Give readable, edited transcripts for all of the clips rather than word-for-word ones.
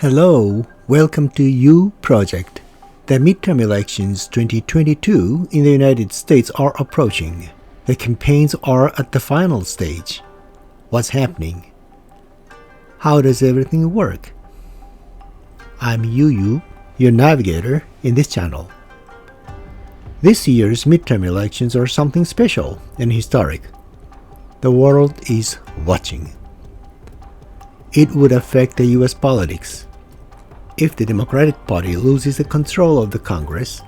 Hello, welcome to U Project. The midterm elections 2022 in the United States are approaching. The campaigns are at the final stage. What's happening? How does everything work? I'm Yu, your navigator in this channel. This year's midterm elections are something special and historic. The world is watching. It would affect the U.S. politics. If the Democratic Party loses the control of the Congress,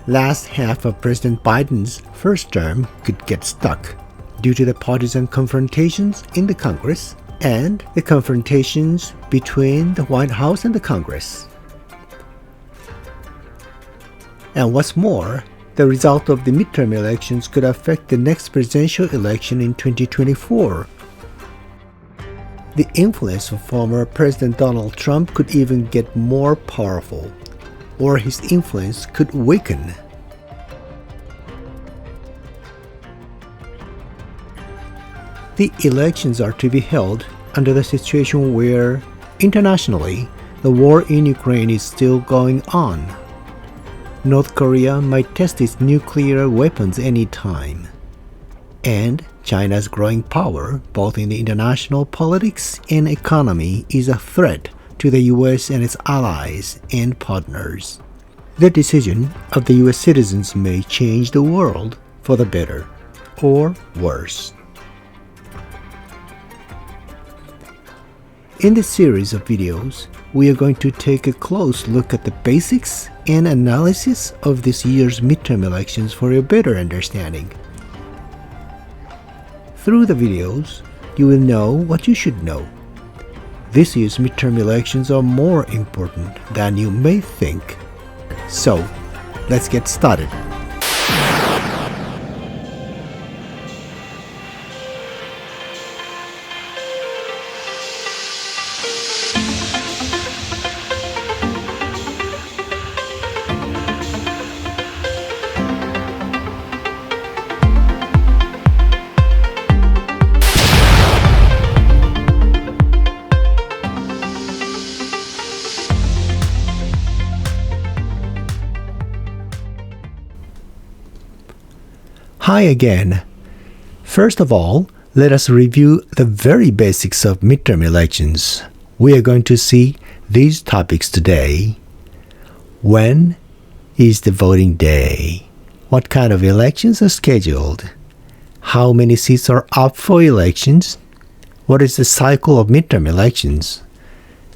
last half of President Biden's first term could get stuck due to the partisan confrontations in the Congress and the confrontations between the White House and the Congress. And what's more, the result of the midterm elections could affect the next presidential election in 2024. The influence of former President Donald Trump could even get more powerful, or his influence could weaken. The elections are to be held under the situation where, internationally, the war in Ukraine is still going on. North Korea might test its nuclear weapons any time. And China's growing power, both in the international politics and economy, is a threat to the U.S. and its allies and partners. The decision of the U.S. citizens may change the world for the better or worse. In this series of videos, we are going to take a close look at the basics and analysis of this year's midterm elections for a better understanding. Through the videos, you will know what you should know. This year's midterm elections are more important than you may think. So, let's get started. Hi again. First of all, let us review the very basics of midterm elections. We are going to see these topics today. When is the voting day? What kind of elections are scheduled? How many seats are up for elections? What is the cycle of midterm elections?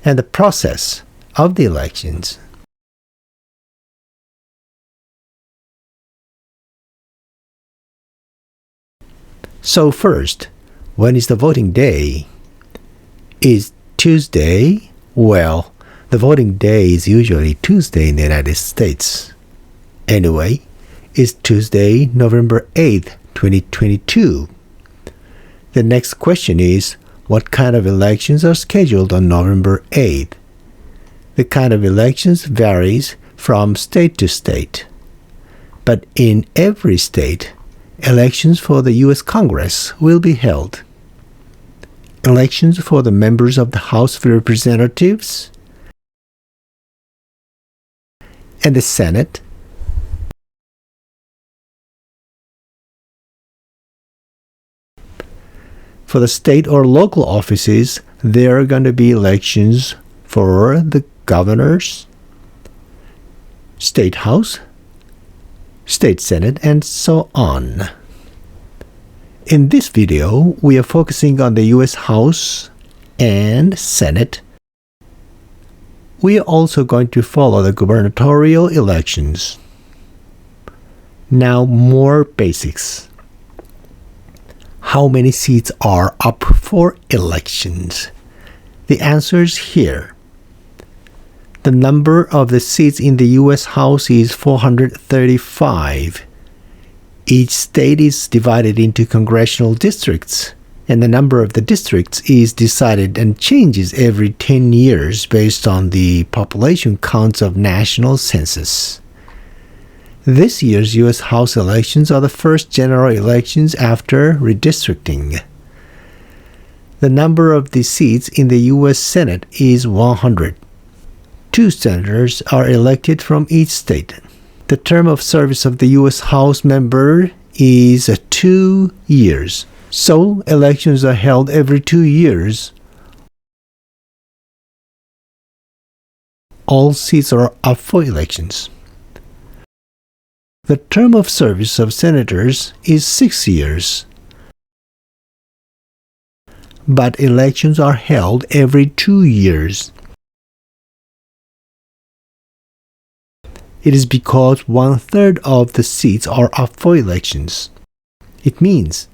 And the process of the elections. So first, when is the voting day? Is Tuesday? Well, the voting day is usually Tuesday in the United States. Anyway, it's Tuesday, November 8th, 2022. The next question is, what kind of elections are scheduled on November 8th? The kind of elections varies from state to state. But in every state, elections for the U.S. Congress will be held. Elections for the members of the House of Representatives and the Senate. For the state or local offices, there are going to be elections for the governors, state house, State Senate, and so on. In this video, we are focusing on the U.S. House and Senate. We are also going to follow the gubernatorial elections. Now, more basics. How many seats are up for elections? The answer is here. The number of the seats in the U.S. House is 435. Each state is divided into congressional districts, and the number of the districts is decided and changes every 10 years based on the population counts of national census. This year's U.S. House elections are the first general elections after redistricting. The number of the seats in the U.S. Senate is 100. 2 senators are elected from each state. The term of service of the U.S. House member is 2 years. So, elections are held every 2 years. All seats are up for elections. The term of service of senators is 6 years. But elections are held every 2 years. It is because 1/3 of the seats are up for elections. It means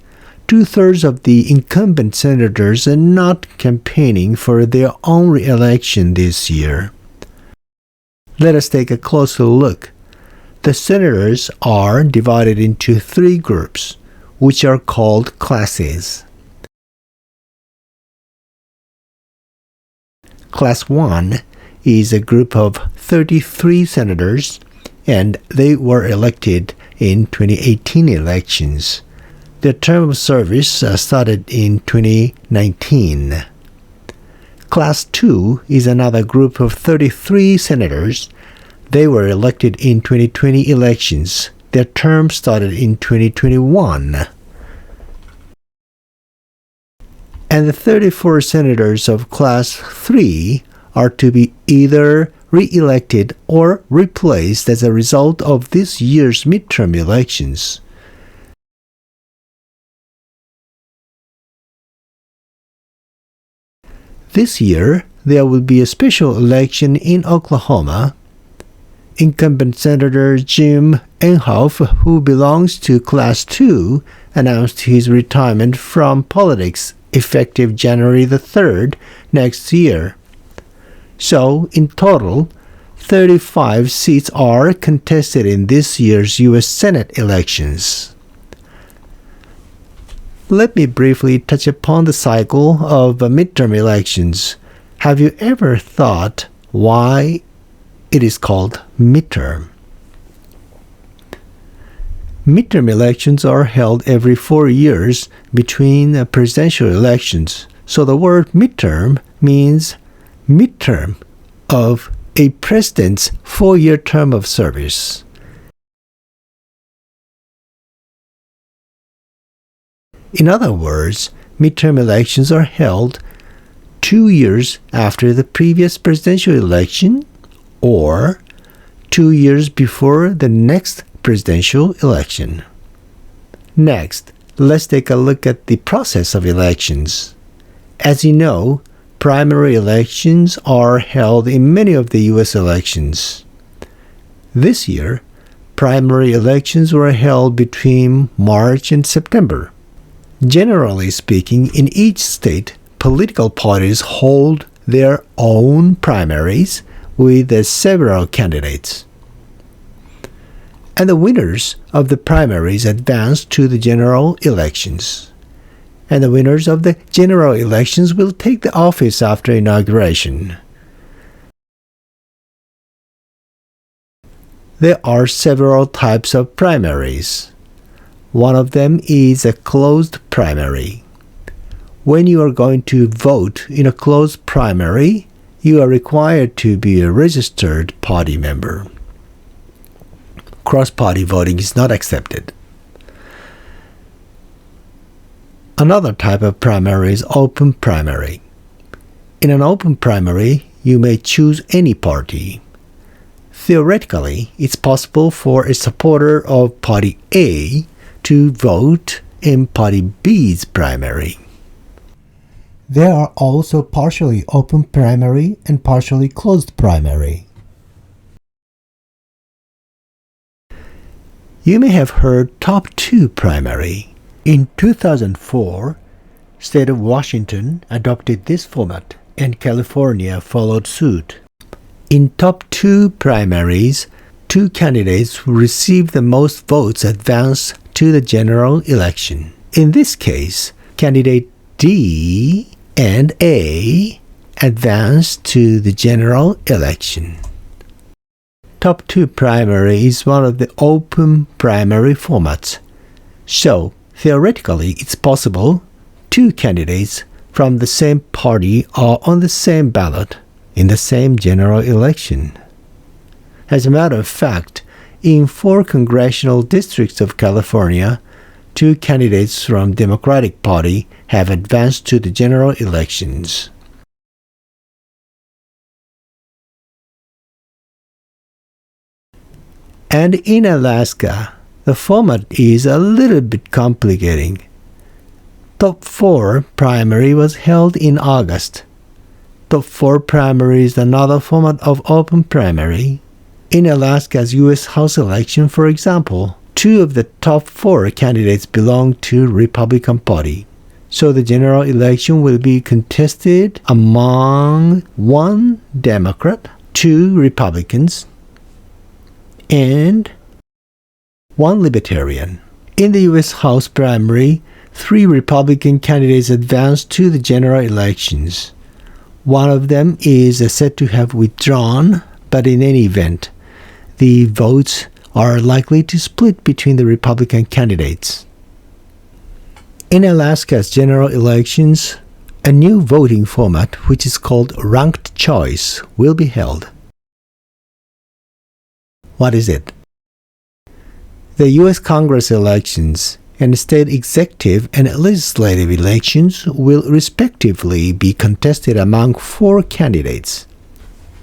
2/3 of the incumbent senators are not campaigning for their own re-election this year. Let us take a closer look. The senators are divided into 3 groups, which are called classes. Class 1 is a group of 33 senators, and they were elected in 2018 elections. Their term of service started in 2019. Class 2 is another group of 33 senators. They were elected in 2020 elections. Their term started in 2021. And the 34 senators of Class 3 are to be either re-elected or replaced as a result of this year's midterm elections. This year, there will be a special election in Oklahoma. Incumbent Senator Jim Inhofe, who belongs to Class 2, announced his retirement from politics effective January the 3rd next year. So, in total, 35 seats are contested in this year's U.S. Senate elections. Let me briefly touch upon the cycle of midterm elections. Have you ever thought why it is called midterm? Midterm elections are held every 4 years between presidential elections. So the word midterm means midterm of a president's 4-year term of service. In other words, midterm elections are held 2 years after the previous presidential election or 2 years before the next presidential election. Next, let's take a look at the process of elections. As you know, primary elections are held in many of the U.S. elections. This year, primary elections were held between March and September. Generally speaking, in each state, political parties hold their own primaries with several candidates. And the winners of the primaries advance to the general elections. And the winners of the general elections will take the office after inauguration. There are several types of primaries. One of them is a closed primary. When you are going to vote in a closed primary, you are required to be a registered party member. Cross-party voting is not accepted. Another type of primary is open primary. In an open primary, you may choose any party. Theoretically, it's possible for a supporter of Party A to vote in Party B's primary. There are also partially open primary and partially closed primary. You may have heard Top 2 primary. In 2004, State of Washington adopted this format and California followed suit. In Top 2 primaries, 2 candidates who receive the most votes advance to the general election. In this case, candidate D and A advance to the general election. Top 2 primary is one of the open primary formats. So, theoretically, it's possible 2 candidates from the same party are on the same ballot in the same general election. As a matter of fact, in 4 congressional districts of California, 2 candidates from Democratic Party have advanced to the general elections. And in Alaska, the format is a little bit complicating. Top 4 primary was held in August. Top 4 primary is another format of open primary. In Alaska's U.S. House election, for example, 2 of the top 4 candidates belong to Republican Party. So the general election will be contested among 1 Democrat, 2 Republicans, and 1 Libertarian. In the U.S. House primary, 3 Republican candidates advanced to the general elections. One of them is said to have withdrawn, but in any event, the votes are likely to split between the Republican candidates. In Alaska's general elections, a new voting format, which is called ranked choice, will be held. What is it? The U.S. Congress elections and state executive and legislative elections will respectively be contested among 4 candidates.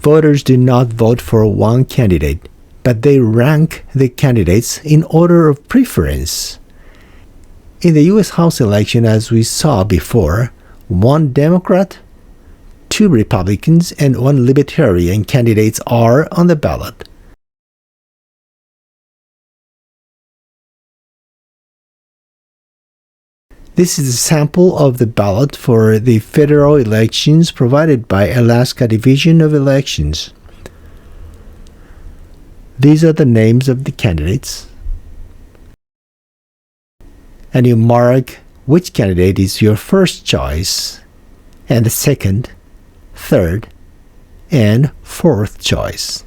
Voters do not vote for one candidate, but they rank the candidates in order of preference. In the U.S. House election, as we saw before, 1 Democrat, 2 Republicans, and 1 Libertarian candidates are on the ballot. This is a sample of the ballot for the federal elections provided by Alaska Division of Elections. These are the names of the candidates. And you mark which candidate is your first choice, and the second, third, and fourth choice.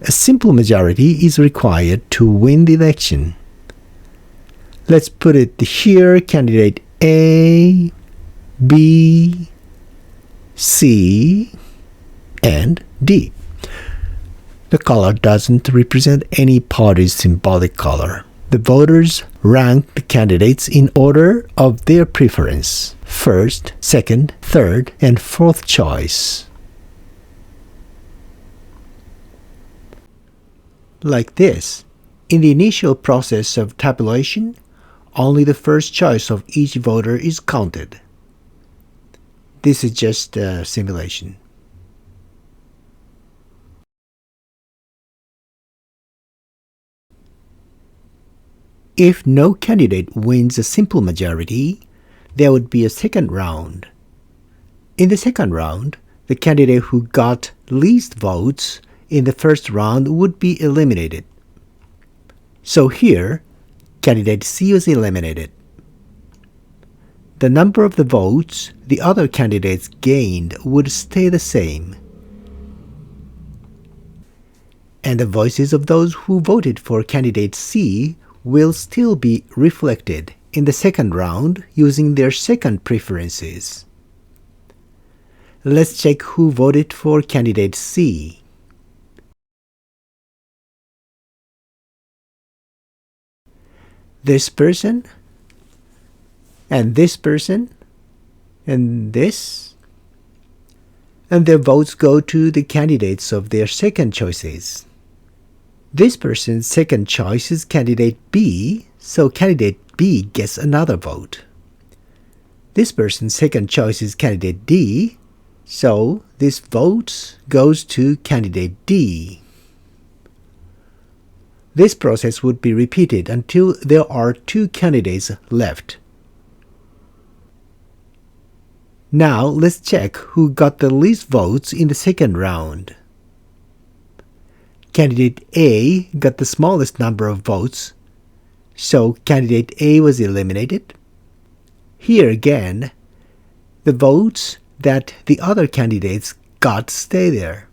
A simple majority is required to win the election. Let's put it here, candidate A, B, C, and D. The color doesn't represent any party's symbolic color. The voters rank the candidates in order of their preference: first, second, third, and fourth choice. Like this. In the initial process of tabulation, only the first choice of each voter is counted. This is just a simulation. If no candidate wins a simple majority, there would be a second round. In the second round, the candidate who got least votes in the first round would be eliminated. So here, candidate C was eliminated. The number of the votes the other candidates gained would stay the same. And the voices of those who voted for candidate C will still be reflected in the second round using their second preferences. Let's check who voted for candidate C. This person, and this person, and this, and their votes go to the candidates of their second choices. This person's second choice is candidate B, so candidate B gets another vote. This person's second choice is candidate D, so this vote goes to candidate D. This process would be repeated until there are 2 candidates left. Now let's check who got the least votes in the second round. Candidate A got the smallest number of votes, so candidate A was eliminated. Here again, the votes that the other candidates got stay there.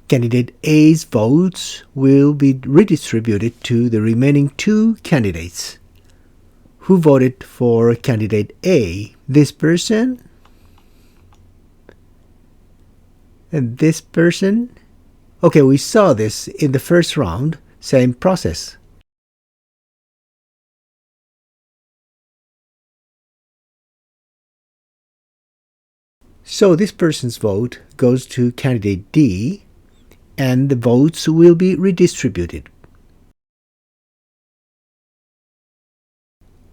Candidate A's votes will be redistributed to the remaining 2 candidates who voted for candidate A this person, and this person. Okay, we saw this in the first round, same process. So this person's vote goes to candidate D, and the votes will be redistributed.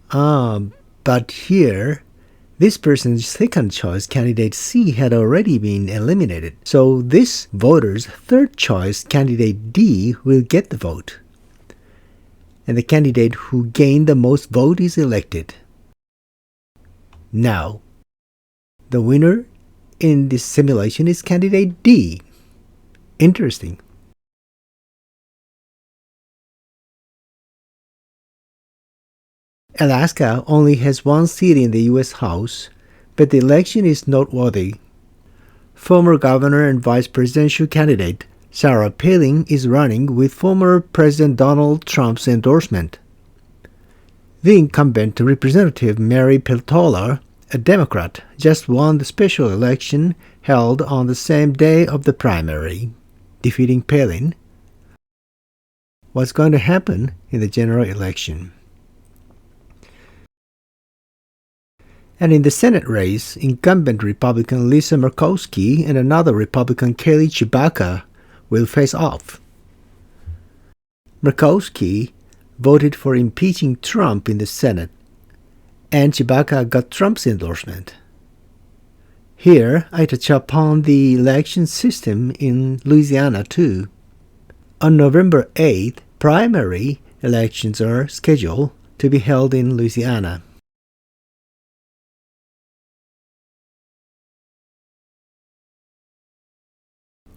But here, this person's second choice, candidate C, had already been eliminated. So this voter's third choice, candidate D, will get the vote. And the candidate who gained the most vote is elected. Now, the winner in this simulation is candidate D. Interesting. Alaska only has one seat in the U.S. House, but the election is noteworthy. Former governor and vice presidential candidate Sarah Palin is running with former President Donald Trump's endorsement. The incumbent Representative Mary Peltola, a Democrat, just won the special election held on the same day of the primary, defeating Palin. What's going to happen in the general election? And in the Senate race, incumbent Republican Lisa Murkowski and another Republican Kelly Tshibaka will face off. Murkowski voted for impeaching Trump in the Senate, and Tshibaka got Trump's endorsement. Here, I touch upon the election system in Louisiana too. On November 8th, primary elections are scheduled to be held in Louisiana.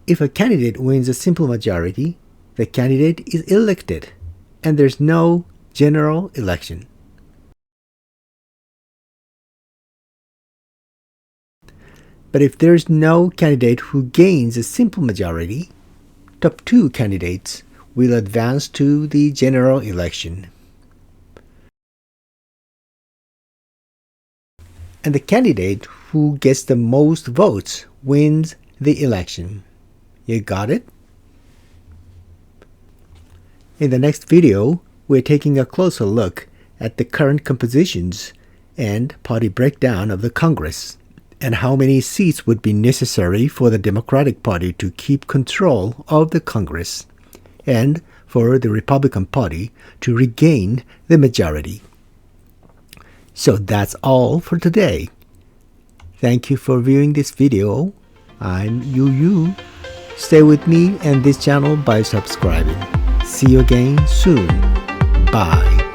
If a candidate wins a simple majority, the candidate is elected, and there's no general election. But if there's no candidate who gains a simple majority, top two candidates will advance to the general election. And the candidate who gets the most votes wins the election. You got it? In the next video, we're taking a closer look at the current compositions and party breakdown of the Congress, and how many seats would be necessary for the Democratic Party to keep control of the Congress, and for the Republican Party to regain the majority. So that's all for today. Thank you for viewing this video. I'm Yu. Stay with me and this channel by subscribing. See you again soon. Bye.